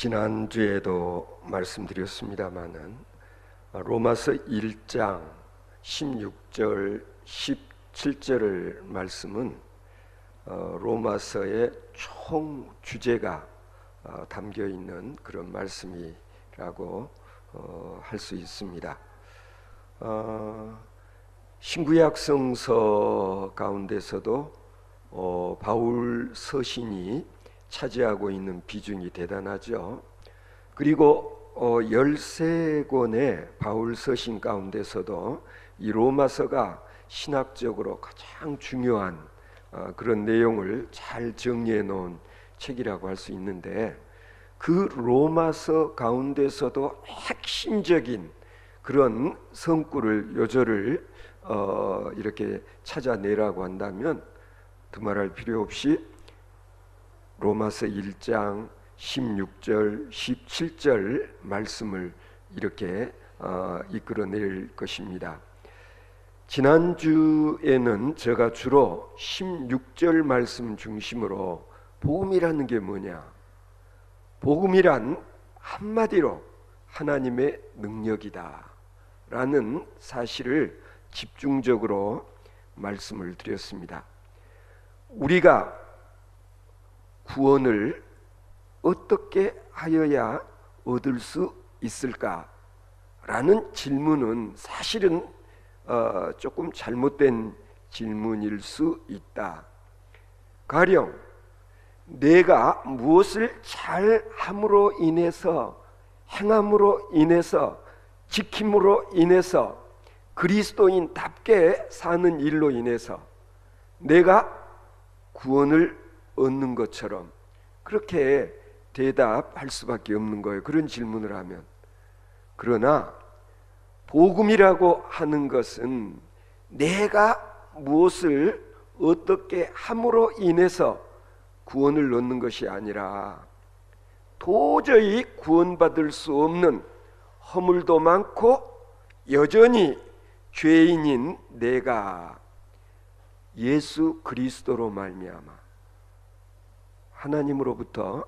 지난주에도 말씀드렸습니다마는 로마서 1장 16절 17절을 말씀은 로마서의 총 주제가 담겨 있는 그런 말씀이라고 할 수 있습니다. 신구약 성서 가운데서도 바울 서신이 차지하고 있는 비중이 대단하죠. 그리고 13권의 바울 서신 가운데서도 이 로마서가 신학적으로 가장 중요한 그런 내용을 잘 정리해 놓은 책이라고 할 수 있는데, 그 로마서 가운데서도 핵심적인 그런 성구를 요절을 이렇게 찾아내라고 한다면 두말할 필요 없이 로마서 1장 16절 17절 말씀을 이렇게 이끌어낼 것입니다. 지난주에는 제가 주로 16절 말씀 중심으로 복음이라는 게 뭐냐, 복음이란 한마디로 하나님의 능력이다 라는 사실을 집중적으로 말씀을 드렸습니다. 우리가 구원을 어떻게 하여야 얻을 수 있을까 라는 질문은 사실은 조금 잘못된 질문일 수 있다. 가령 내가 무엇을 잘 함으로 인해서, 행함으로 인해서, 지킴으로 인해서, 그리스도인답게 사는 일로 인해서 내가 구원을 얻는 것처럼 그렇게 대답할 수밖에 없는 거예요. 그런 질문을 하면. 그러나 복음이라고 하는 것은 내가 무엇을 어떻게 함으로 인해서 구원을 얻는 것이 아니라 도저히 구원받을 수 없는 허물도 많고 여전히 죄인인 내가 예수 그리스도로 말미암아 하나님으로부터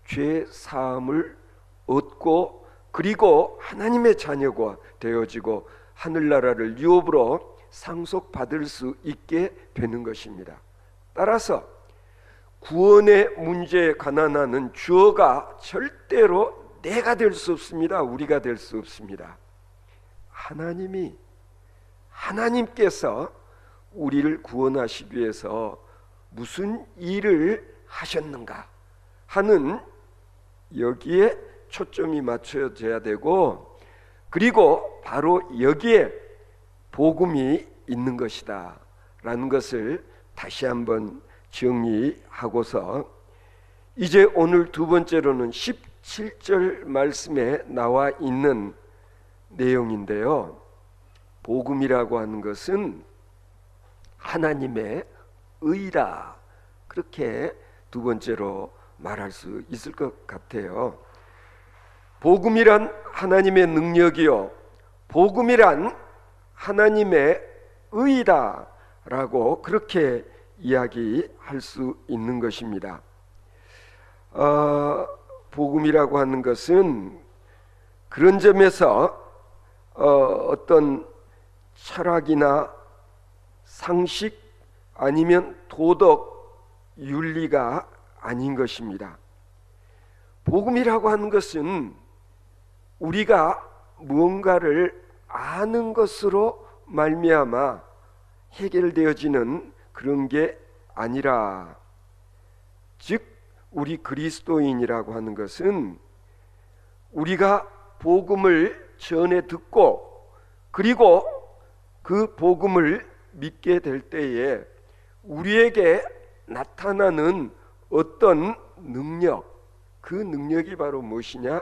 죄 사함을 얻고, 그리고 하나님의 자녀가 되어지고 하늘나라를 유업으로 상속받을 수 있게 되는 것입니다. 따라서 구원의 문제에 관한하는 주어가 절대로 내가 될 수 없습니다. 우리가 될 수 없습니다. 하나님께서 우리를 구원하시기 위해서 무슨 일을 하셨는가 하는, 여기에 초점이 맞춰져야 되고, 그리고 바로 여기에 복음이 있는 것이다 라는 것을 다시 한번 정리하고서, 이제 오늘 두 번째로는 17절 말씀에 나와 있는 내용인데요, 복음이라고 하는 것은 하나님의 의다, 그렇게 두 번째로 말할 수 있을 것 같아요. 복음이란 하나님의 능력이요, 복음이란 하나님의 의다 라고 그렇게 이야기할 수 있는 것입니다. 복음이라고 하는 것은 그런 점에서 어떤 철학이나 상식 아니면 도덕, 윤리가 아닌 것입니다. 복음이라고 하는 것은 우리가 무언가를 아는 것으로 말미암아 해결되어지는 그런 게 아니라, 즉 우리 그리스도인이라고 하는 것은 우리가 복음을 전해 듣고, 그리고 그 복음을 믿게 될 때에 우리에게 나타나는 어떤 능력, 그 능력이 바로 무엇이냐?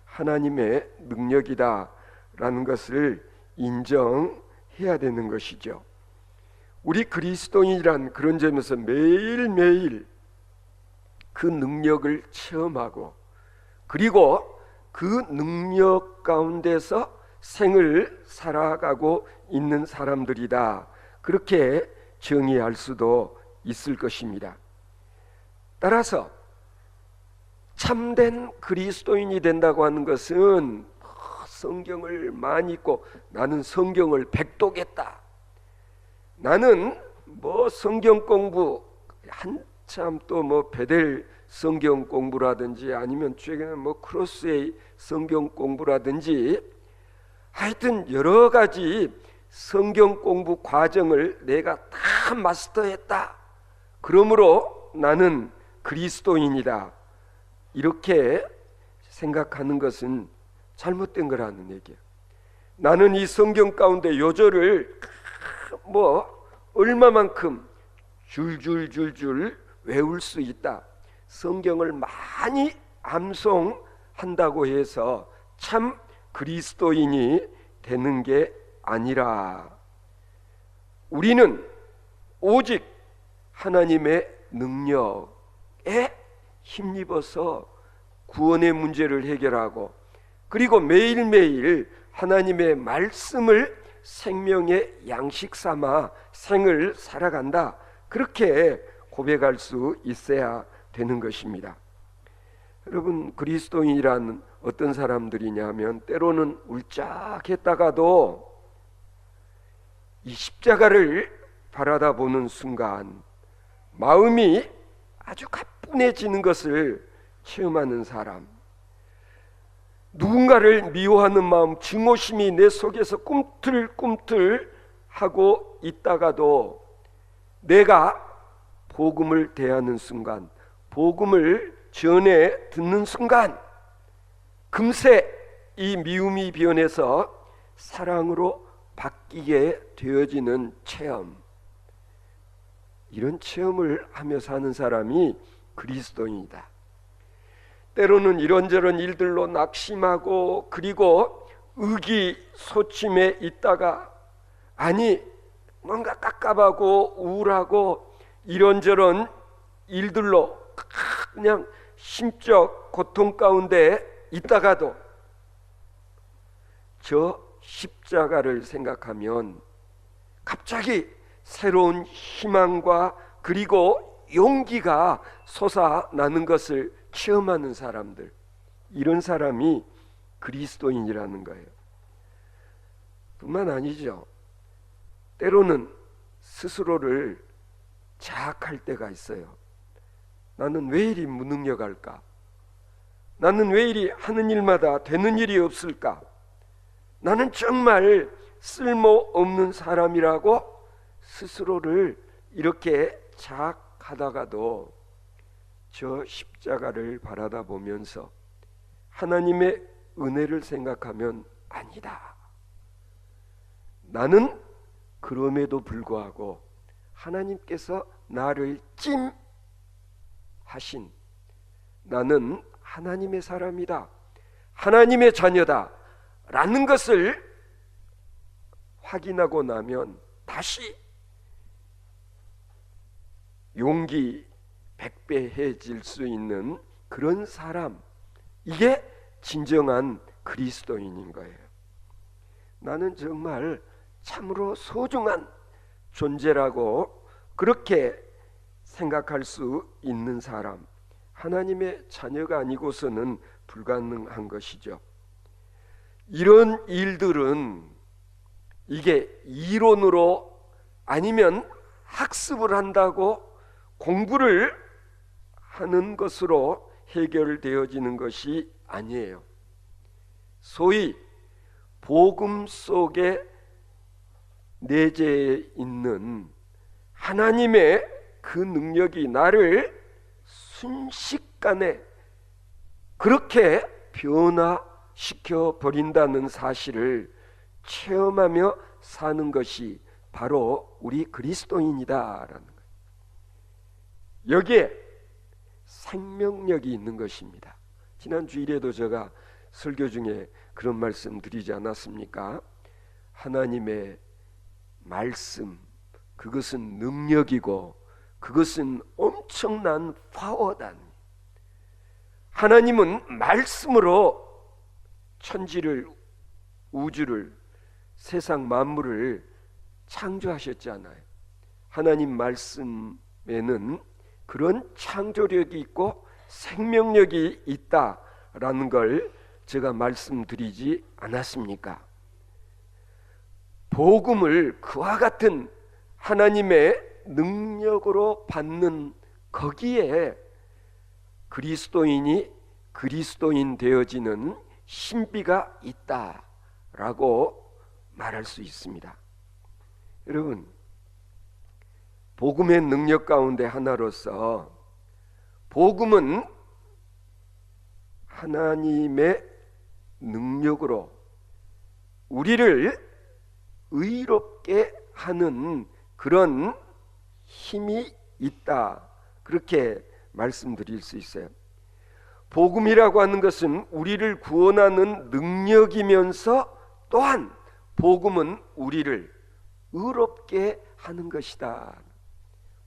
하나님의 능력이다 라는 것을 인정해야 되는 것이죠. 우리 그리스도인이란 그런 점에서 매일매일 그 능력을 체험하고, 그리고 그 능력 가운데서 생을 살아가고 있는 사람들이다, 그렇게 정의할 수도 있을 것입니다. 따라서 참된 그리스도인이 된다고 하는 것은 성경을 많이 읽고 나는 성경을 백독했다. 나는 성경 공부 한참 또 베델 성경 공부라든지 아니면 최근에 크로스의 성경 공부라든지 하여튼 여러 가지 성경 공부 과정을 내가 다 마스터했다. 그러므로 나는 그리스도인이다. 이렇게 생각하는 것은 잘못된 거라는 얘기예요. 나는 이 성경 가운데 요절을 얼마만큼 줄줄줄줄 외울 수 있다. 성경을 많이 암송한다고 해서 참 그리스도인이 되는 게 아니라 우리는 오직 하나님의 능력에 힘입어서 구원의 문제를 해결하고 그리고 매일매일 하나님의 말씀을 생명의 양식 삼아 생을 살아간다. 그렇게 고백할 수 있어야 되는 것입니다. 여러분, 그리스도인이란 어떤 사람들이냐 하면 때로는 울적했다가도 이 십자가를 바라다 보는 순간 마음이 아주 가뿐해지는 것을 체험하는 사람, 누군가를 미워하는 마음, 증오심이 내 속에서 꿈틀꿈틀 하고 있다가도 내가 복음을 대하는 순간, 복음을 전해 듣는 순간 금세 이 미움이 변해서 사랑으로 바뀌게 되어지는 체험, 이런 체험을 하며 사는 사람이 그리스도인이다. 때로는 이런저런 일들로 낙심하고 그리고 의기소침해 있다가 뭔가 깝깝하고 우울하고 이런저런 일들로 그냥 심적 고통 가운데 있다가도 저 십자가를 생각하면 갑자기 새로운 희망과 그리고 용기가 솟아나는 것을 체험하는 사람들, 이런 사람이 그리스도인이라는 거예요. 뿐만 아니죠. 때로는 스스로를 자학할 때가 있어요. 나는 왜 이리 무능력할까? 나는 왜 이리 하는 일마다 되는 일이 없을까? 나는 정말 쓸모없는 사람이라고 스스로를 이렇게 자학하다가도 저 십자가를 바라다 보면서 하나님의 은혜를 생각하면 아니다. 나는 그럼에도 불구하고 하나님께서 나를 찜하신, 나는 하나님의 사람이다, 하나님의 자녀다 라는 것을 확인하고 나면 다시 용기 100배해질 수 있는 그런 사람, 이게 진정한 그리스도인인 거예요. 나는 정말 참으로 소중한 존재라고 그렇게 생각할 수 있는 사람, 하나님의 자녀가 아니고서는 불가능한 것이죠. 이런 일들은 이게 이론으로 아니면 학습을 한다고 공부를 하는 것으로 해결되어지는 것이 아니에요. 소위 복음 속에 내재해 있는 하나님의 그 능력이 나를 순식간에 그렇게 변화시켜 버린다는 사실을 체험하며 사는 것이 바로 우리 그리스도인이다라는 거예요. 여기에 생명력이 있는 것입니다. 지난 주일에도 제가 설교 중에 그런 말씀 드리지 않았습니까? 하나님의 말씀, 그것은 능력이고 그것은 엄청난 파워다. 하나님은 말씀으로 천지를, 우주를, 세상 만물을 창조하셨잖아요. 하나님 말씀에는 그런 창조력이 있고 생명력이 있다라는 걸 제가 말씀드리지 않았습니까? 복음을 그와 같은 하나님의 능력으로 받는 거기에 그리스도인이 그리스도인 되어지는 신비가 있다라고 말할 수 있습니다. 여러분, 복음의 능력 가운데 하나로서 복음은 하나님의 능력으로 우리를 의롭게 하는 그런 힘이 있다, 그렇게 말씀드릴 수 있어요. 복음이라고 하는 것은 우리를 구원하는 능력이면서 또한 복음은 우리를 의롭게 하는 것이다.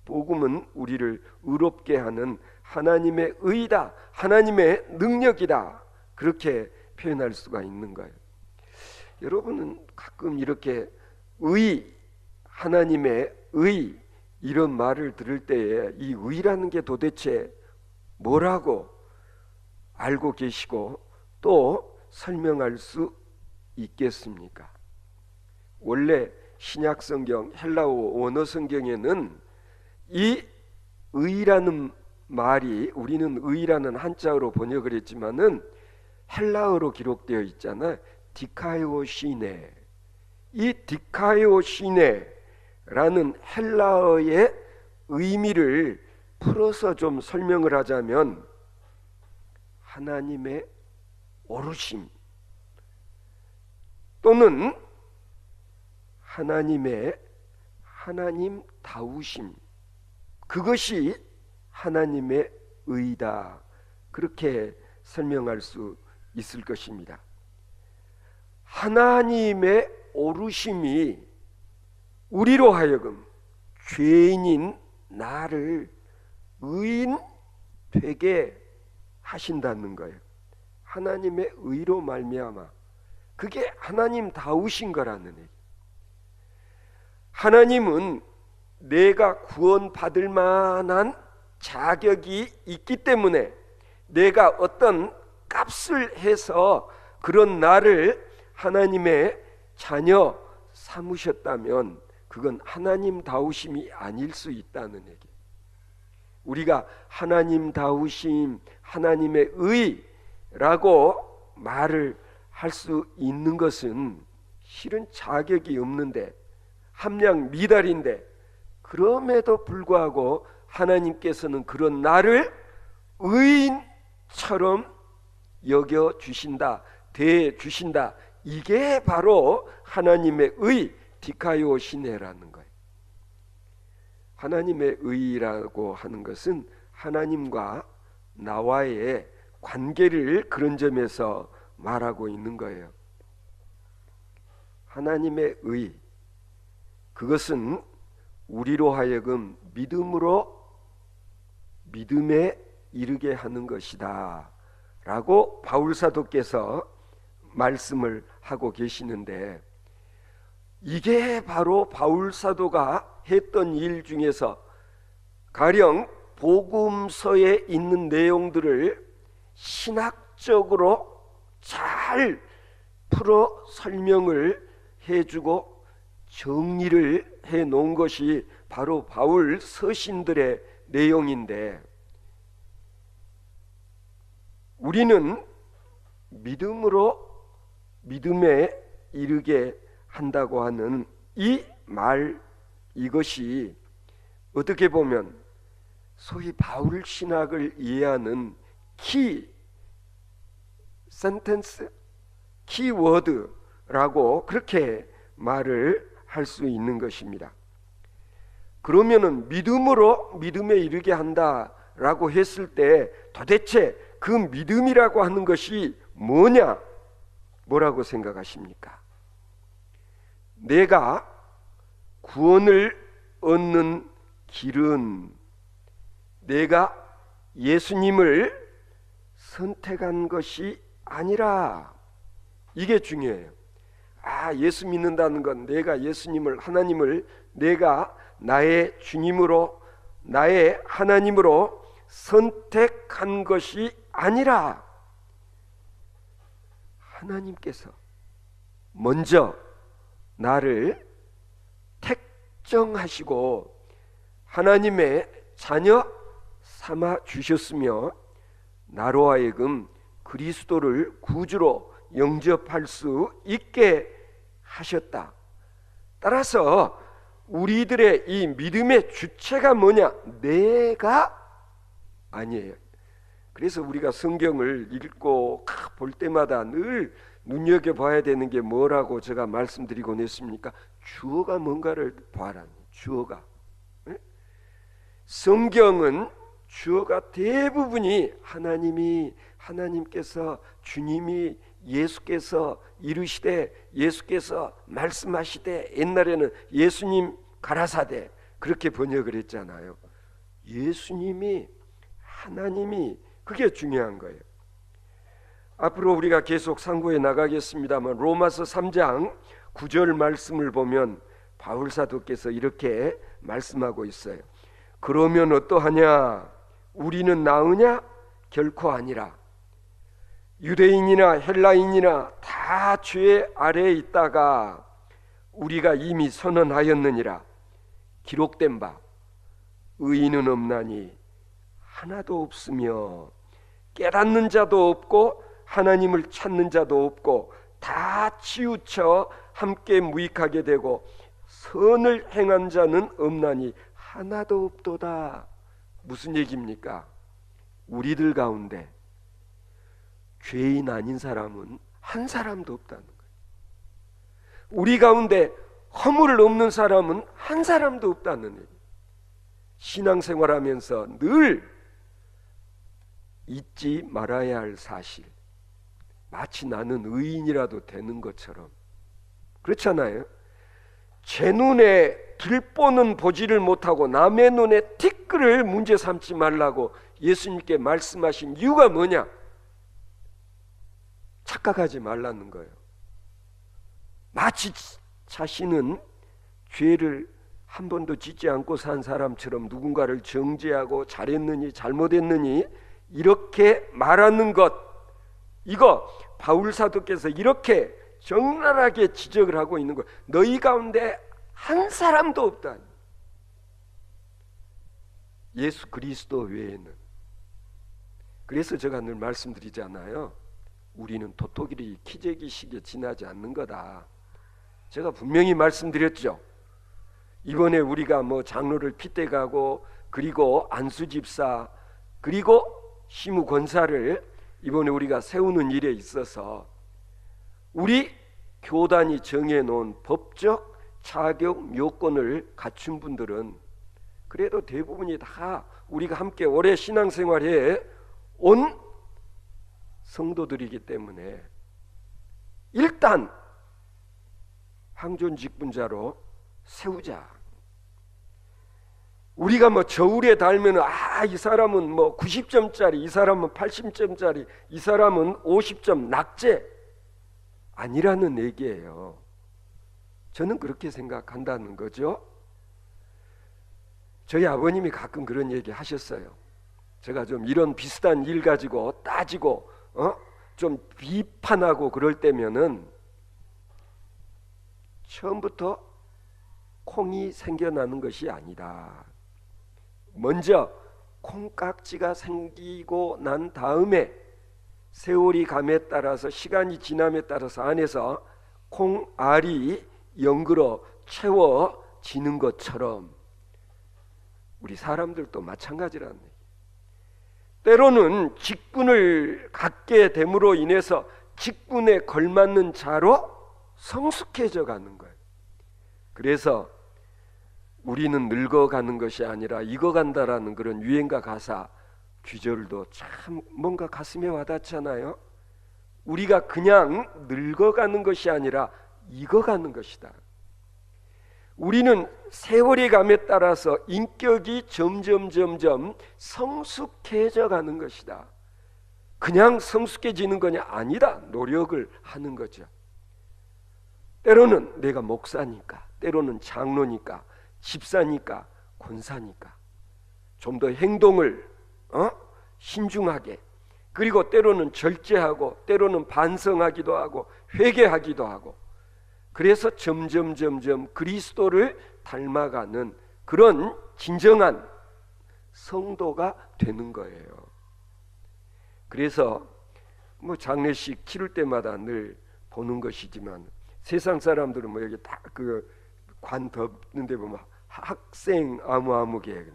복음은 우리를 의롭게 하는 하나님의 의다, 하나님의 능력이다, 그렇게 표현할 수가 있는 거예요. 여러분은 가끔 이렇게 하나님의 의, 이런 말을 들을 때에 이 의라는 게 도대체 뭐라고 알고 계시고 또 설명할 수 있겠습니까? 원래 신약 성경 헬라어 원어 성경에는 이 의라는 말이, 우리는 의라는 한자어로 번역을 했지만은 헬라어로 기록되어 있잖아요. 디카이오시네. 이 디카이오시네라는 헬라어의 의미를 풀어서 좀 설명을 하자면 하나님의 오르심 또는 하나님다우심, 그것이 하나님의 의다, 그렇게 설명할 수 있을 것입니다. 하나님의 오르심이 우리로 하여금 죄인인 나를 의인 되게 하신다는 거예요. 하나님의 의로 말미암아, 그게 하나님다우신 거라는 얘기. 하나님은 내가 구원받을 만한 자격이 있기 때문에 내가 어떤 값을 해서 그런 나를 하나님의 자녀 삼으셨다면 그건 하나님다우심이 아닐 수 있다는 얘기. 우리가 하나님다우심, 하나님의 의라고 말을 할 수 있는 것은 실은 자격이 없는데, 함량 미달인데, 그럼에도 불구하고 하나님께서는 그런 나를 의인처럼 여겨 주신다, 대해 주신다. 이게 바로 하나님의 의, 디카이오시네라는 거예요. 하나님의 의라고 하는 것은 하나님과 나와의 관계를 그런 점에서 말하고 있는 거예요. 하나님의 의, 그것은 우리로 하여금 믿음에 이르게 하는 것이다 라고 바울 사도께서 말씀을 하고 계시는데, 이게 바로 바울 사도가 했던 일 중에서 가령 복음서에 있는 내용들을 신학적으로 잘 풀어 설명을 해주고 정리를 해 놓은 것이 바로 바울 서신들의 내용인데, 우리는 믿음에 이르게 한다고 하는 이 말, 이것이 어떻게 보면 소위 바울 신학을 이해하는 키 센텐스, 키워드라고 그렇게 말을 할 수 있는 것입니다. 그러면은 믿음에 이르게 한다라고 했을 때 도대체 그 믿음이라고 하는 것이 뭐라고 생각하십니까? 내가 구원을 얻는 길은 내가 예수님을 선택한 것이 아니라, 이게 중요해요. 예수 믿는다는 건 내가 예수님을, 하나님을 내가 나의 주님으로, 나의 하나님으로 선택한 것이 아니라 하나님께서 먼저 나를 택정하시고 하나님의 자녀 삼아 주셨으며 나로 하여금 그리스도를 구주로 영접할 수 있게 하셨다. 따라서 우리들의 이 믿음의 주체가 뭐냐? 내가 아니에요. 그래서 우리가 성경을 읽고 볼 때마다 늘 눈여겨봐야 되는 게 뭐라고 제가 말씀드리곤 했습니까? 주어가 뭔가를 봐라. 주어가. 성경은 주어가 대부분이 하나님께서 주님이 예수께서 이르시되 예수께서 말씀하시되 옛날에는 예수님 가라사대 그렇게 번역을 했잖아요. 예수님이 하나님이 그게 중요한 거예요. 앞으로 우리가 계속 상고해 나가겠습니다만 로마서 3장 9절 말씀을 보면 바울 사도께서 이렇게 말씀하고 있어요. 그러면 어떠하냐? 우리는 나으냐? 결코 아니라. 유대인이나 헬라인이나 다 죄 아래에 있다가 우리가 이미 선언하였느니라. 기록된 바 의인은 없나니 하나도 없으며 깨닫는 자도 없고 하나님을 찾는 자도 없고 다 치우쳐 함께 무익하게 되고 선을 행한 자는 없나니 하나도 없도다. 무슨 얘기입니까? 우리들 가운데 죄인 아닌 사람은 한 사람도 없다는 거예요. 우리 가운데 허물 없는 사람은 한 사람도 없다는 얘기예요. 신앙생활하면서 늘 잊지 말아야 할 사실, 마치 나는 의인이라도 되는 것처럼 그렇잖아요. 제 눈에 길보는 보지를 못하고 남의 눈에 티끌을 문제 삼지 말라고 예수님께 말씀하신 이유가 뭐냐? 착각하지 말라는 거예요. 마치 자신은 죄를 한 번도 짓지 않고 산 사람처럼 누군가를 정죄하고 잘했느니 잘못했느니 이렇게 말하는 것, 이거 바울 사도께서 이렇게 적나라하게 지적을 하고 있는 거예요. 너희 가운데 한 사람도 없다. 예수 그리스도 외에는. 그래서 제가 늘 말씀드리잖아요. 우리는 도토리 키재기식에 지나지 않는 거다. 제가 분명히 말씀드렸죠. 이번에 우리가 장로를 핏대가고 그리고 안수집사 그리고 시무권사를 이번에 우리가 세우는 일에 있어서 우리 교단이 정해놓은 법적 자격 요건을 갖춘 분들은 그래도 대부분이 다 우리가 함께 오래 신앙생활해 온 성도들이기 때문에 일단 황존직분자로 세우자. 우리가 저울에 달면 이 사람은 90점짜리, 이 사람은 80점짜리, 이 사람은 50점 낙제 아니라는 얘기예요. 저는 그렇게 생각한다는 거죠. 저희 아버님이 가끔 그런 얘기 하셨어요. 제가 좀 이런 비슷한 일 가지고 따지고 좀 비판하고 그럴 때면은 처음부터 콩이 생겨나는 것이 아니다. 먼저 콩깍지가 생기고 난 다음에 세월이 감에 따라서 시간이 지남에 따라서 안에서 콩알이 연그러 채워지는 것처럼 우리 사람들도 마찬가지라는 얘기예요. 때로는 직분을 갖게 됨으로 인해서 직분에 걸맞는 자로 성숙해져 가는 거예요. 그래서 우리는 늙어가는 것이 아니라 익어간다라는 그런 유행가 가사 귀절도 참 뭔가 가슴에 와닿잖아요. 우리가 그냥 늙어가는 것이 아니라 익어가는 것이다. 우리는 세월이 감에 따라서 인격이 점점 성숙해져 가는 것이다. 그냥 성숙해지는 것이 아니라 노력을 하는 거죠. 때로는 내가 목사니까, 때로는 장로니까, 집사니까, 권사니까 좀 더 행동을 신중하게, 그리고 때로는 절제하고 때로는 반성하기도 하고 회개하기도 하고, 그래서 점점 그리스도를 닮아가는 그런 진정한 성도가 되는 거예요. 그래서 뭐 장례식 치를 때마다 늘 보는 것이지만, 세상 사람들은 뭐 여기 다 그 관 덮는데 보면 학생 아무개,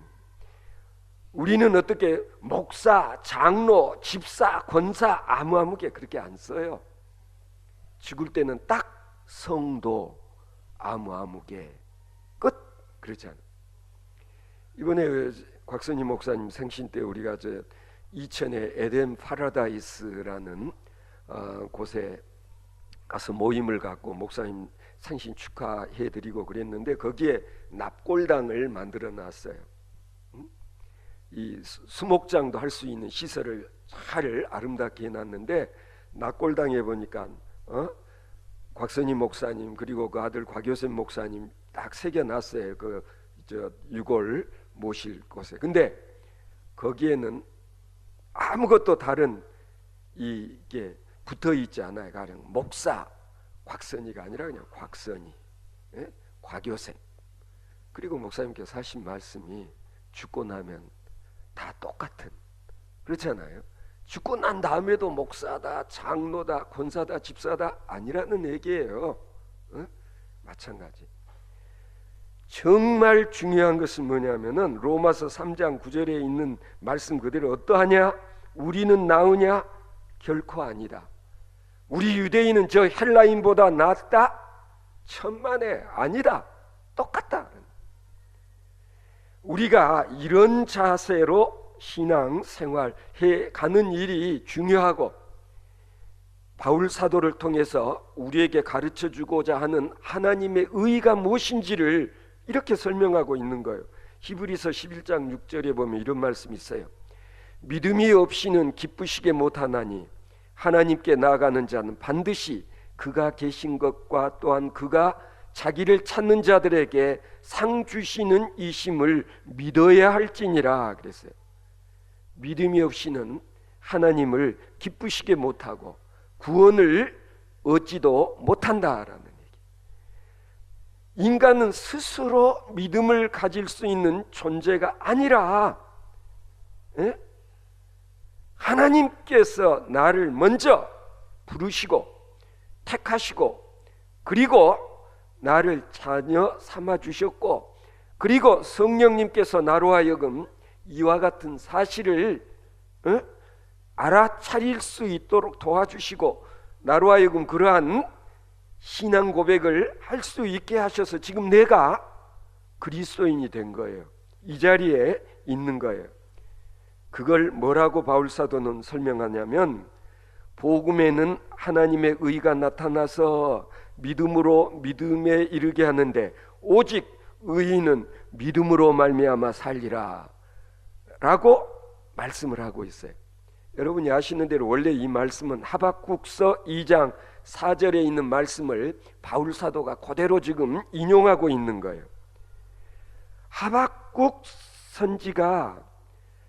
우리는 어떻게 목사, 장로, 집사, 권사 아무개 그렇게 안 써요. 죽을 때는 딱 성도 아무개 끝, 그렇잖아. 이번에 곽선희 목사님 생신 때 우리가 저 이천의 에덴 파라다이스라는 곳에 가서 모임을 갖고 목사님 생신 축하해드리고 그랬는데, 거기에 납골당을 만들어 놨어요. 이 수목장도 할 수 있는 시설을 잘 아름답게 해놨는데, 납골당에 보니까 곽선희 목사님 그리고 그 아들 곽효선 목사님 딱 새겨놨어요. 그 저 유골 모실 곳에. 근데 거기에는 아무것도 다른 이게 붙어 있지 않아요. 가령 목사 곽선희가 아니라 그냥 곽선희, 곽효생. 그리고 목사님께서 하신 말씀이 죽고 나면 다 똑같은, 그렇잖아요. 죽고 난 다음에도 목사다, 장로다, 권사다, 집사다 아니라는 얘기예요. 마찬가지. 정말 중요한 것은 뭐냐면은 로마서 3장 9절에 있는 말씀 그대로 어떠하냐? 우리는 나으냐? 결코 아니다. 우리 유대인은 저 헬라인보다 낫다? 천만에 아니다. 똑같다. 우리가 이런 자세로 신앙 생활해 가는 일이 중요하고, 바울 사도를 통해서 우리에게 가르쳐 주고자 하는 하나님의 의가 무엇인지를 이렇게 설명하고 있는 거예요. 히브리서 11장 6절에 보면 이런 말씀이 있어요. 믿음이 없이는 기쁘시게 못하나니 하나님께 나아가는 자는 반드시 그가 계신 것과 또한 그가 자기를 찾는 자들에게 상 주시는 이심을 믿어야 할지니라 그랬어요. 믿음이 없이는 하나님을 기쁘시게 못하고 구원을 얻지도 못한다라는 얘기. 인간은 스스로 믿음을 가질 수 있는 존재가 아니라 하나님께서 나를 먼저 부르시고 택하시고, 그리고 나를 자녀 삼아 주셨고, 그리고 성령님께서 나로 하여금 이와 같은 사실을 알아차릴 수 있도록 도와주시고, 나로 하여금 그러한 신앙 고백을 할 수 있게 하셔서 지금 내가 그리스도인이 된 거예요. 이 자리에 있는 거예요. 그걸 뭐라고 바울 사도는 설명하냐면, 복음에는 하나님의 의가 나타나서 믿음으로 믿음에 이르게 하는데 오직 의인은 믿음으로 말미암아 살리라 라고 말씀을 하고 있어요. 여러분이 아시는 대로 원래 이 말씀은 하박국서 2장 4절에 있는 말씀을 바울 사도가 그대로 지금 인용하고 있는 거예요. 하박국 선지가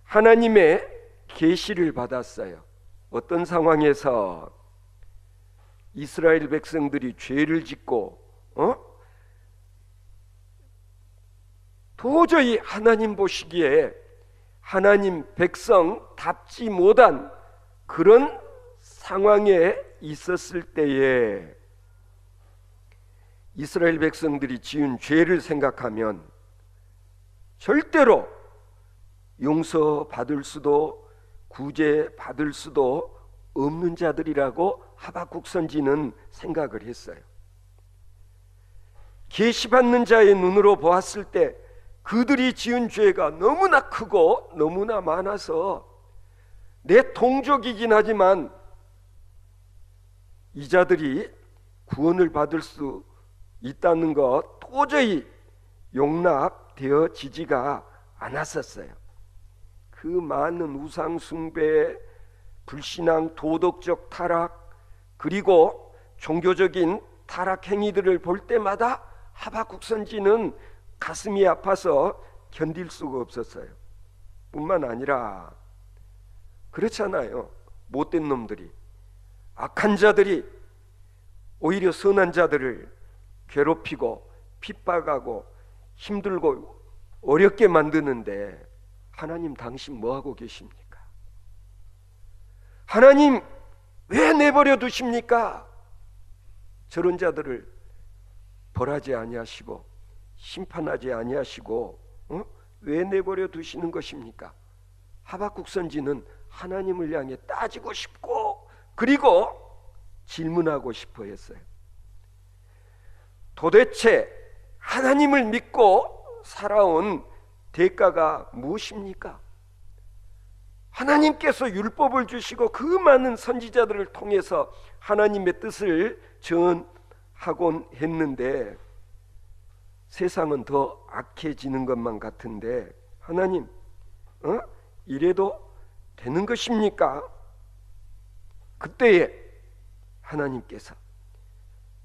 하나님의 계시를 받았어요. 어떤 상황에서 이스라엘 백성들이 죄를 짓고 도저히 하나님 보시기에 하나님 백성답지 못한 그런 상황에 있었을 때에 이스라엘 백성들이 지은 죄를 생각하면 절대로 용서받을 수도 구제받을 수도 없는 자들이라고 하박국 선지는 생각을 했어요. 계시받는 자의 눈으로 보았을 때 그들이 지은 죄가 너무나 크고 너무나 많아서 내 동족이긴 하지만 이 자들이 구원을 받을 수 있다는 것 도저히 용납되어지지가 않았었어요. 그 많은 우상 숭배, 불신앙, 도덕적 타락, 그리고 종교적인 타락 행위들을 볼 때마다 하박국 선지는 가슴이 아파서 견딜 수가 없었어요. 뿐만 아니라 그렇잖아요. 못된 놈들이, 악한 자들이 오히려 선한 자들을 괴롭히고 핍박하고 힘들고 어렵게 만드는데, 하나님 당신 뭐하고 계십니까? 하나님 왜 내버려 두십니까? 저런 자들을 벌하지 아니하시고 심판하지 아니하시고 왜 내버려 두시는 것입니까? 하박국 선지는 하나님을 향해 따지고 싶고, 그리고 질문하고 싶어 했어요. 도대체 하나님을 믿고 살아온 대가가 무엇입니까? 하나님께서 율법을 주시고 그 많은 선지자들을 통해서 하나님의 뜻을 전하곤 했는데, 세상은 더 악해지는 것만 같은데, 하나님 이래도 되는 것입니까? 그때에 하나님께서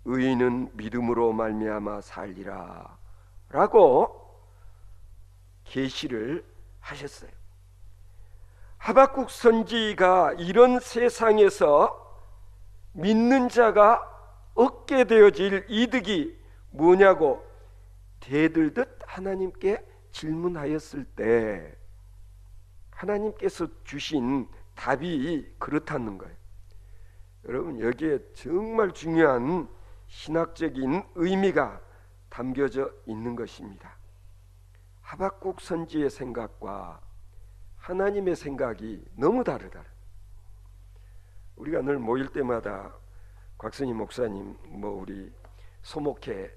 의인은 믿음으로 말미암아 살리라 라고 계시를 하셨어요. 하박국 선지가 이런 세상에서 믿는 자가 얻게 되어질 이득이 뭐냐고 대들듯 하나님께 질문하였을 때, 하나님께서 주신 답이 그렇다는 거예요. 여러분, 여기에 정말 중요한 신학적인 의미가 담겨져 있는 것입니다. 하박국 선지의 생각과 하나님의 생각이 너무 다르다. 우리가 늘 모일 때마다 곽선희 목사님, 우리 소목회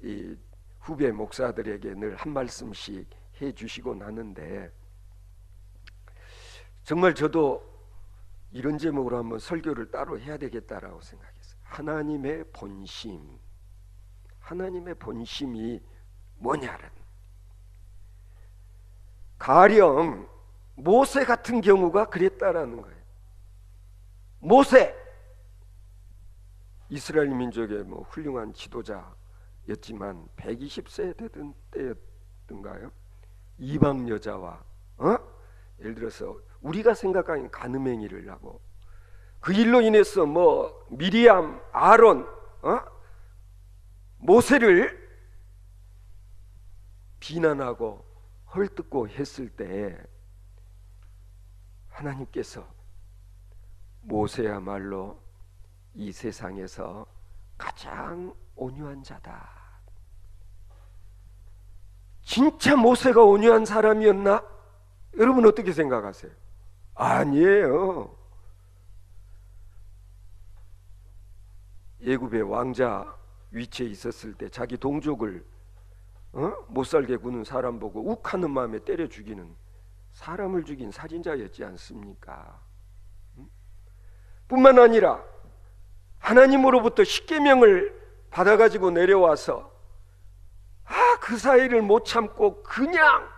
이 후배 목사들에게 늘 한 말씀씩 해주시고 나는데, 정말 저도 이런 제목으로 한번 설교를 따로 해야 되겠다라고 생각했어요. 하나님의 본심, 하나님의 본심이 뭐냐는. 가령 모세 같은 경우가 그랬다라는 거예요. 모세, 이스라엘 민족의 훌륭한 지도자였지만 120세 되던 때였던가요? 이방 여자와 예를 들어서 우리가 생각하는 간음행위를 하고, 그 일로 인해서 미리암, 아론, 모세를 비난하고 헐뜯고 했을 때, 하나님께서 모세야말로 이 세상에서 가장 온유한 자다. 진짜 모세가 온유한 사람이었나? 여러분 어떻게 생각하세요? 아니에요. 애굽의 왕자 위치에 있었을 때 자기 동족을 못 살게 구는 사람 보고 욱하는 마음에 때려 죽이는, 사람을 죽인 살인자였지 않습니까? 뿐만 아니라 하나님으로부터 십계명을 받아가지고 내려와서 그 사이를 못 참고 그냥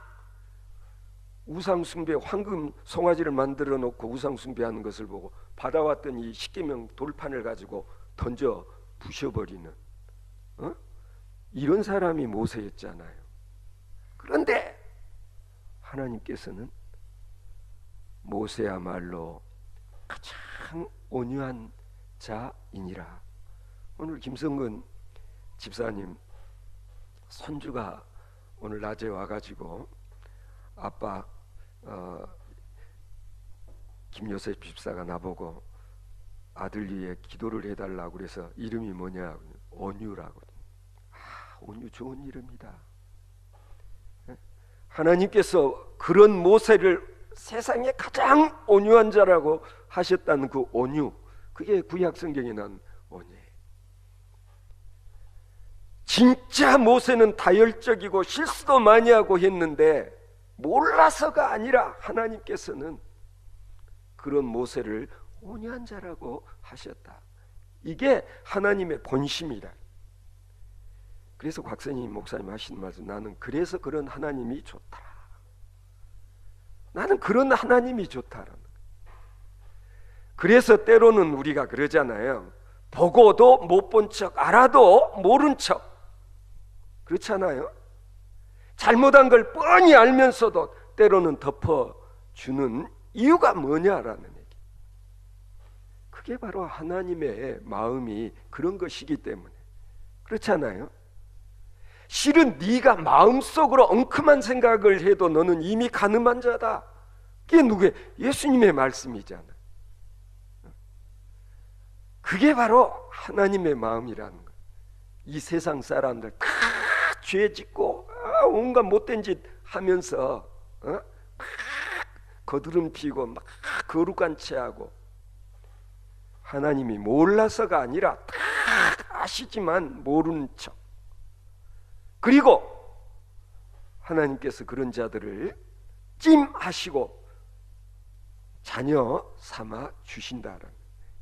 우상숭배, 황금 송아지를 만들어 놓고 우상숭배하는 것을 보고 받아왔던 이 십계명 돌판을 가지고 던져 부셔버리는 이런 사람이 모세였잖아요. 그런데 하나님께서는 모세야말로 가장 온유한 자이니라. 오늘 김성근 집사님 손주가 오늘 낮에 와가지고 아빠 김요셉 집사가 나보고 아들 위해 기도를 해달라고 그래서 이름이 뭐냐, 온유라고. 온유 좋은 이름이다. 하나님께서 그런 모세를 세상에 가장 온유한 자라고 하셨다는 그 온유, 그게 구약 성경에 난 온유예요. 진짜 모세는 다혈적이고 실수도 많이 하고 했는데 몰라서가 아니라 하나님께서는 그런 모세를 온유한 자라고 하셨다. 이게 하나님의 본심이다. 그래서 곽선희 목사님 하신 말씀, 나는 그래서 그런 하나님이 좋다. 나는 그런 하나님이 좋다라는 거예요. 그래서 때로는 우리가 그러잖아요. 보고도 못 본 척, 알아도 모른 척. 그렇잖아요. 잘못한 걸 뻔히 알면서도 때로는 덮어주는 이유가 뭐냐라는 얘기. 그게 바로 하나님의 마음이 그런 것이기 때문에. 그렇잖아요. 실은 네가 마음속으로 엉큼한 생각을 해도 너는 이미 가늠한 자다. 그게 누구예요? 예수님의 말씀이잖아. 그게 바로 하나님의 마음이라는 거예요. 이 세상 사람들 다 죄 짓고 온갖 못된 짓 하면서 막 거드름 피고 막 거룩한 체하고, 하나님이 몰라서가 아니라 다 아시지만 모르는 척. 그리고 하나님께서 그런 자들을 찜하시고 자녀 삼아 주신다라는,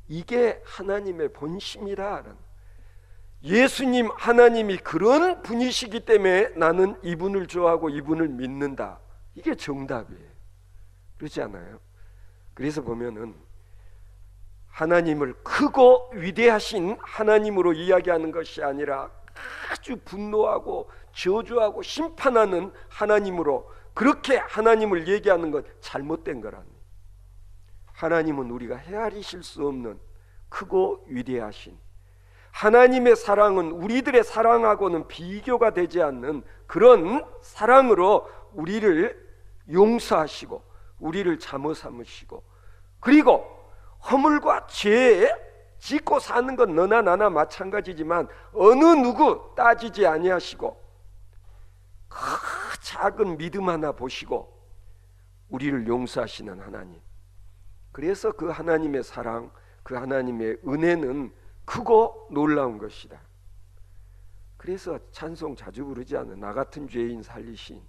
이게 하나님의 본심이다라는. 예수님 하나님이 그런 분이시기 때문에 나는 이분을 좋아하고 이분을 믿는다. 이게 정답이에요. 그렇지 않아요? 그래서 보면은 하나님을 크고 위대하신 하나님으로 이야기하는 것이 아니라 아주 분노하고 저주하고 심판하는 하나님으로 그렇게 하나님을 얘기하는 건 잘못된 거라니. 하나님은 우리가 헤아리실 수 없는 크고 위대하신, 하나님의 사랑은 우리들의 사랑하고는 비교가 되지 않는 그런 사랑으로 우리를 용서하시고 우리를 잠어 삼으시고, 그리고 허물과 죄에 짓고 사는 건 너나 나나 마찬가지지만 어느 누구 따지지 아니하시고 작은 믿음 하나 보시고 우리를 용서하시는 하나님. 그래서 그 하나님의 사랑, 그 하나님의 은혜는 크고 놀라운 것이다. 그래서 찬송 자주 부르지 않아요? 나 같은 죄인 살리신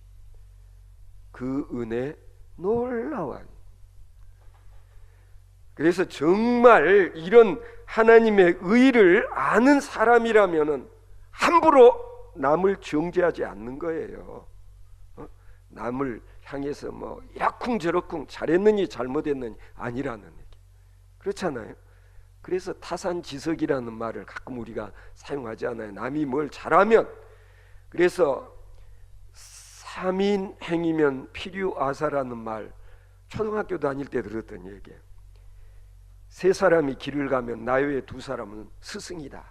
그 은혜 놀라워요. 그래서 정말 이런 하나님의 의를 아는 사람이라면은 함부로 남을 정죄하지 않는 거예요. 남을 향해서 뭐 이러쿵저러쿵 잘했느니 잘못했느니 아니라는 얘기. 그렇잖아요. 그래서 타산지석이라는 말을 가끔 우리가 사용하지 않아요? 남이 뭘 잘하면, 그래서 삼인행이면 필유아사라는 말 초등학교 다닐 때 들었던 얘기예요. 세 사람이 길을 가면 나 외에 두 사람은 스승이다.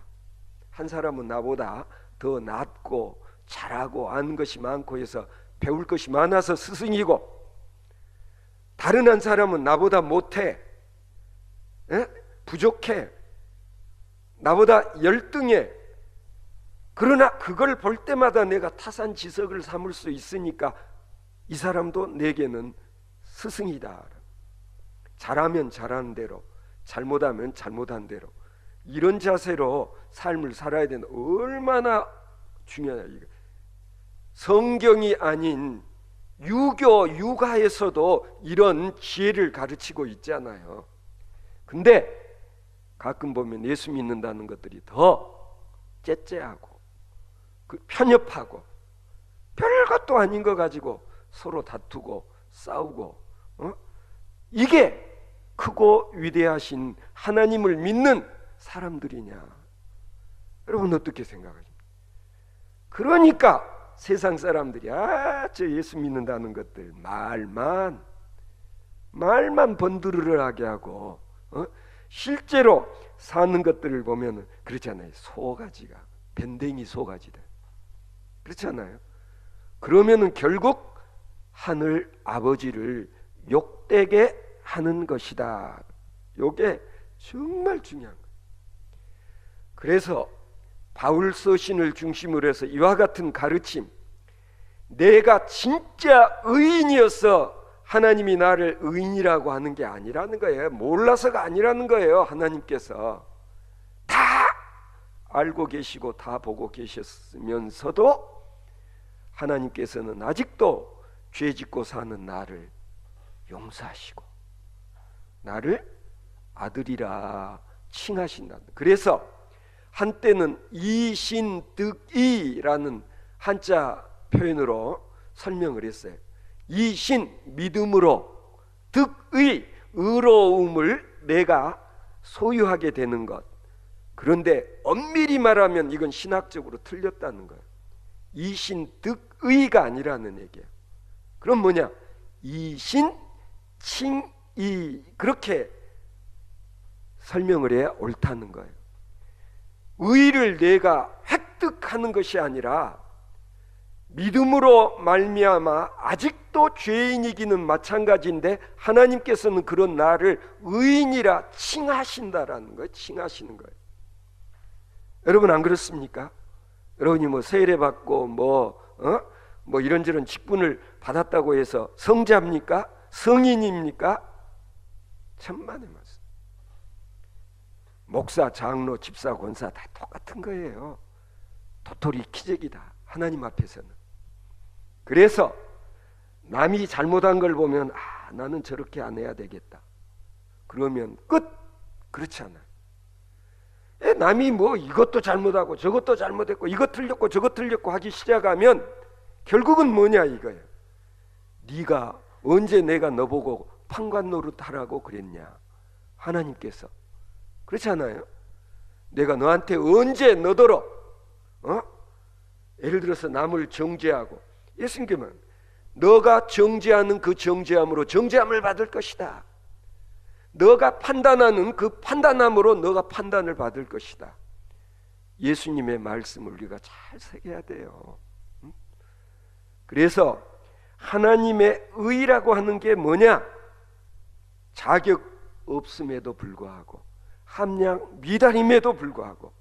한 사람은 나보다 더 낫고 잘하고 아는 것이 많고 해서 배울 것이 많아서 스승이고, 다른 한 사람은 나보다 못해, 부족해, 나보다 열등해. 그러나 그걸 볼 때마다 내가 타산지석을 삼을 수 있으니까 이 사람도 내게는 스승이다. 잘하면 잘하는 대로, 잘못하면 잘못한 대로, 이런 자세로 삶을 살아야 되는, 얼마나 중요하냐. 이거 성경이 아닌 유교 육아에서도 이런 지혜를 가르치고 있잖아요. 근데 가끔 보면 예수 믿는다는 것들이 더 째째하고 편협하고 별것도 아닌 거 가지고 서로 다투고 싸우고, 이게 크고 위대하신 하나님을 믿는 사람들이냐? 여러분 어떻게 생각하십니까? 그러니까 세상 사람들이 저 예수 믿는다는 것들 말만 번드르르하게 하고 실제로 사는 것들을 보면 그렇잖아요. 소가지가 밴댕이 소가지다. 그렇잖아요. 그러면은 결국 하늘 아버지를 욕되게 하는 것이다. 이게 정말 중요한 거예요. 그래서 바울 서신을 중심으로 해서 이와 같은 가르침, 내가 진짜 의인이어서 하나님이 나를 의인이라고 하는 게 아니라는 거예요. 몰라서가 아니라는 거예요. 하나님께서 다 알고 계시고 다 보고 계셨으면서도 하나님께서는 아직도 죄 짓고 사는 나를 용서하시고 나를 아들이라 칭하신다. 그래서 한때는 이신득이라는 한자 표현으로 설명을 했어요. 이신 믿음으로, 득의 의로움을 내가 소유하게 되는 것. 그런데 엄밀히 말하면 이건 신학적으로 틀렸다는 거예요. 이신득의가 아니라는 얘기예요. 그럼 뭐냐? 이신칭의다. 그렇게 설명을 해야 옳다는 거예요. 의를 내가 획득하는 것이 아니라 믿음으로 말미암아 아직도 죄인이기는 마찬가지인데 하나님께서는 그런 나를 의인이라 칭하신다라는 거예요. 칭하시는 거예요. 여러분 안 그렇습니까? 여러분이 뭐 세례 받고 뭐 이런저런 직분을 받았다고 해서 성자입니까? 성인입니까? 천만의 말씀. 목사, 장로, 집사, 권사 다 똑같은 거예요. 도토리 키재기다. 하나님 앞에서는. 그래서 남이 잘못한 걸 보면 나는 저렇게 안 해야 되겠다. 그러면 끝. 그렇지 않아요. 남이 뭐 이것도 잘못하고 저것도 잘못했고 이것 틀렸고 저것 틀렸고 하기 시작하면 결국은 뭐냐 이거예요. 네가 언제 내가 너보고 판관 노릇하라고 그랬냐. 하나님께서. 그렇지 않아요? 내가 너한테 언제 너더러 예를 들어서 남을 정죄하고 예수님께만 너가 정죄하는 그 정죄함으로 정죄함을 받을 것이다. 너가 판단하는 그 판단함으로 너가 판단을 받을 것이다. 예수님의 말씀을 우리가 잘 새겨야 돼요. 그래서 하나님의 의라고 하는 게 뭐냐? 자격 없음에도 불구하고 함량 미달임에도 불구하고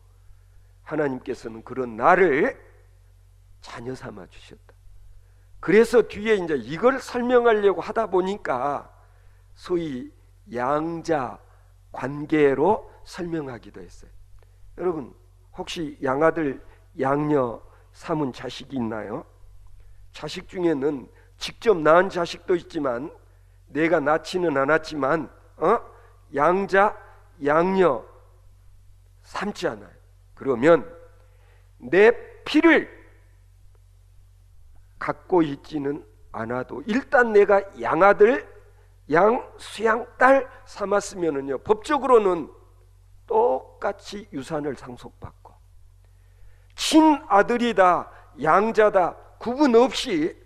하나님께서는 그런 나를 자녀 삼아 주셨다. 그래서 뒤에 이제 이걸 설명하려고 하다 보니까 소위 양자 관계로 설명하기도 했어요. 여러분 혹시 양아들 양녀 삼은 자식이 있나요? 자식 중에는 직접 낳은 자식도 있지만 내가 낳지는 않았지만 양자 양녀 삼지 않아요. 그러면 내 피를 갖고 있지는 않아도 일단 내가 양아들 양 수양 딸 삼았으면은요 법적으로는 똑같이 유산을 상속받고 친아들이다 양자다 구분 없이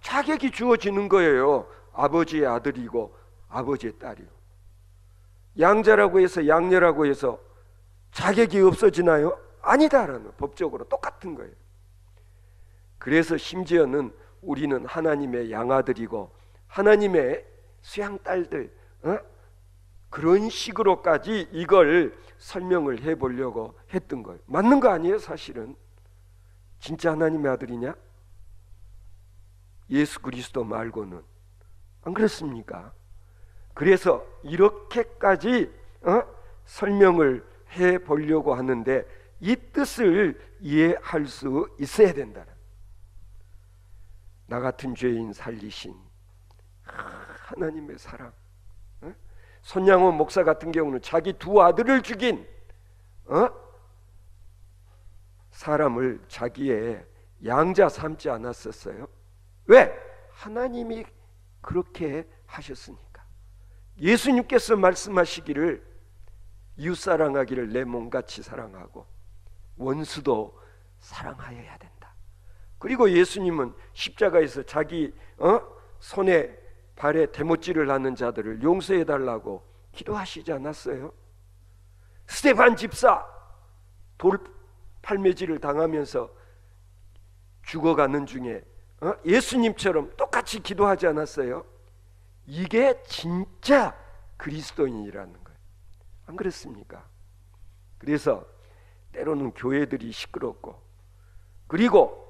자격이 주어지는 거예요. 아버지의 아들이고 아버지의 딸이고. 양자라고 해서 양녀라고 해서 자격이 없어지나요? 아니다라는 법적으로 똑같은 거예요. 그래서 심지어는 우리는 하나님의 양아들이고 하나님의 수양딸들 그런 식으로까지 이걸 설명을 해보려고 했던 거예요. 맞는 거 아니에요? 사실은 진짜 하나님의 아들이냐? 예수 그리스도 말고는 안 그렇습니까? 그래서 이렇게까지 설명을 해보려고 하는데 이 뜻을 이해할 수 있어야 된다. 나 같은 죄인 살리신 하나님의 사랑. 손양원 목사 같은 경우는 자기 두 아들을 죽인 사람을 자기의 양자 삼지 않았었어요. 왜? 하나님이 그렇게 하셨으니까. 예수님께서 말씀하시기를 이웃사랑하기를 내 몸같이 사랑하고 원수도 사랑하여야 된다. 그리고 예수님은 십자가에서 자기 손에 발에 대못질을 하는 자들을 용서해달라고 기도하시지 않았어요? 스데반 집사 돌 팔매질을 당하면서 죽어가는 중에 예수님처럼 똑같이 기도하지 않았어요? 이게 진짜 그리스도인이라는 거예요. 안 그렇습니까? 그래서 때로는 교회들이 시끄럽고 그리고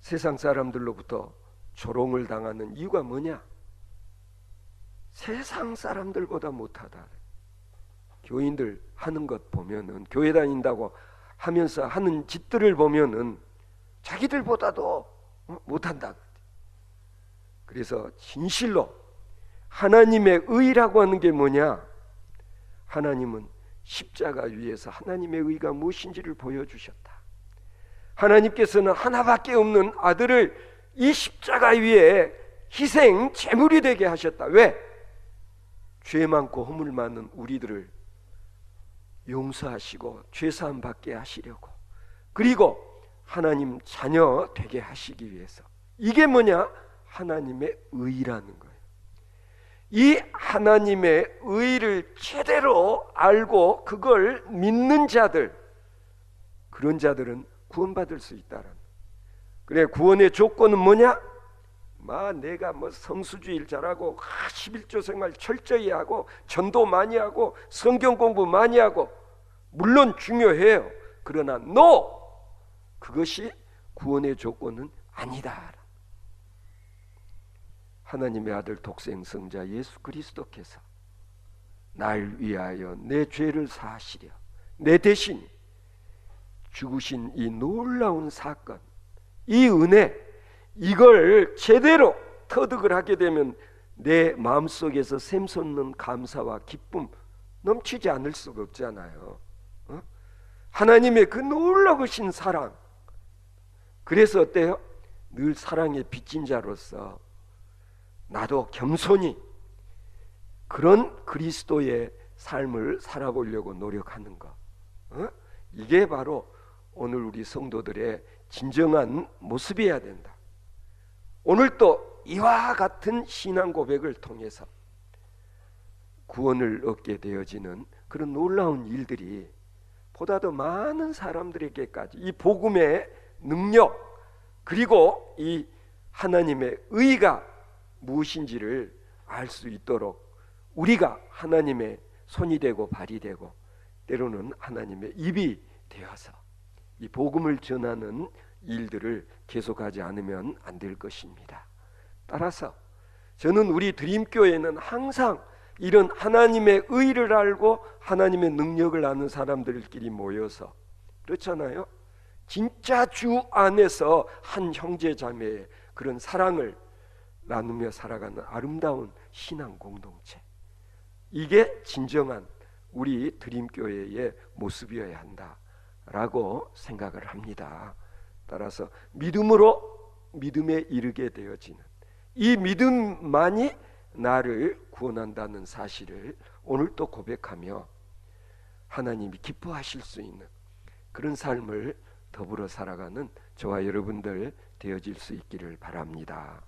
세상 사람들로부터 조롱을 당하는 이유가 뭐냐? 세상 사람들보다 못하다. 교인들 하는 것 보면은 교회 다닌다고 하면서 하는 짓들을 보면은 자기들보다도 못한다. 그래서 진실로 하나님의 의라고 하는 게 뭐냐? 하나님은 십자가 위에서 하나님의 의가 무엇인지를 보여주셨다. 하나님께서는 하나밖에 없는 아들을 이 십자가 위에 희생 제물이 되게 하셨다. 왜? 죄 많고 허물 많은 우리들을 용서하시고 죄사함 받게 하시려고, 그리고 하나님 자녀 되게 하시기 위해서. 이게 뭐냐? 하나님의 의라는 거예요. 이 하나님의 의를 제대로 알고 그걸 믿는 자들, 그런 자들은 구원받을 수 있다라는. 그래, 구원의 조건은 뭐냐? 내가 성수주의를 잘하고 11조 생활 철저히 하고 전도 많이 하고 성경 공부 많이 하고, 물론 중요해요. 그러나 그것이 구원의 조건은 아니다. 하나님의 아들 독생성자 예수 그리스도께서 날 위하여 내 죄를 사하시려 내 대신 죽으신 이 놀라운 사건, 이 은혜, 이걸 제대로 터득을 하게 되면 내 마음속에서 샘솟는 감사와 기쁨 넘치지 않을 수가 없잖아요. 하나님의 그 놀라우신 사랑. 그래서 어때요? 늘 사랑에 빚진 자로서 나도 겸손히 그런 그리스도의 삶을 살아보려고 노력하는 것, 이게 바로 오늘 우리 성도들의 진정한 모습이어야 된다. 오늘 또 이와 같은 신앙 고백을 통해서 구원을 얻게 되어지는 그런 놀라운 일들이 보다 더 많은 사람들에게까지 이 복음의 능력, 그리고 이 하나님의 의가 무엇인지를 알 수 있도록 우리가 하나님의 손이 되고 발이 되고 때로는 하나님의 입이 되어서 이 복음을 전하는 일들을 계속하지 않으면 안 될 것입니다. 따라서 저는 우리 드림교회는 항상 이런 하나님의 의를 알고 하나님의 능력을 아는 사람들끼리 모여서, 그렇잖아요, 진짜 주 안에서 한 형제 자매의 그런 사랑을 나누며 살아가는 아름다운 신앙 공동체, 이게 진정한 우리 드림교회의 모습이어야 한다라고 생각을 합니다. 따라서 믿음에 이르게 되어지는 이 믿음만이 나를 구원한다는 사실을 오늘 또 고백하며 하나님이 기뻐하실 수 있는 그런 삶을 더불어 살아가는 저와 여러분들 되어질 수 있기를 바랍니다.